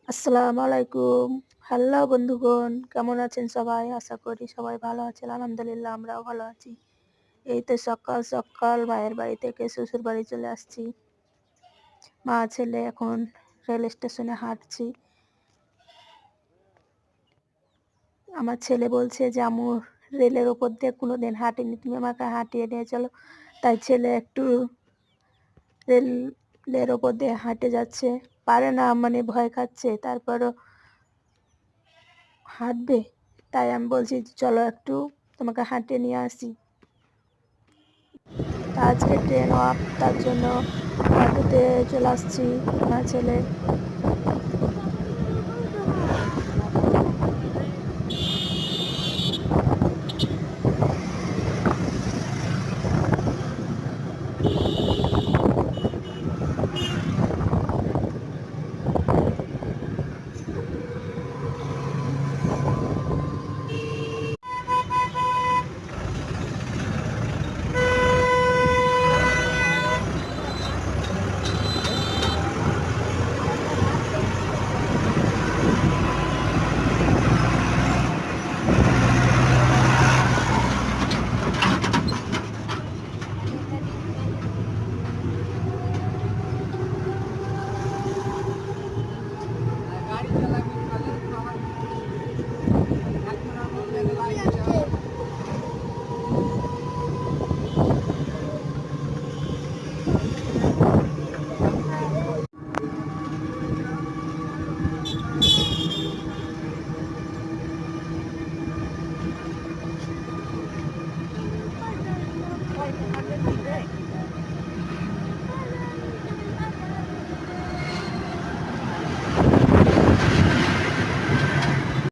আসসালামু আলাইকুম। হ্যালো বন্ধুগণ, কেমন আছেন সবাই? আশা করি সবাই ভালো আছেন। আলহামদুলিল্লাহ আমরাও ভালো আছি। এই তো সকাল, সকাল মায়ের বাড়ি থেকে শ্বশুর বাড়ি চলে আসছি। মা ছেলে এখন রেল স্টেশনে হাঁটছি। আমার ছেলে বলছে যে, "আম্মু রেলের ওপর দিয়ে কোনোদিন হাঁটিনি, তুমি আমাকে হাঁটিয়ে নিয়ে চলো।" তাই ছেলে একটু রেলের ওপর দিয়ে হাঁটে যাচ্ছে। পারে না মানে ভয় খাচ্ছে, তারপরও হাঁটবে। তাই আমি বলছি, "চলো একটু তোমাকে হাঁটিয়ে নিয়ে আসি।" তা আজকে ট্রেন অফ, তার জন্য অটোতে চলে আসছি মা ছেলে।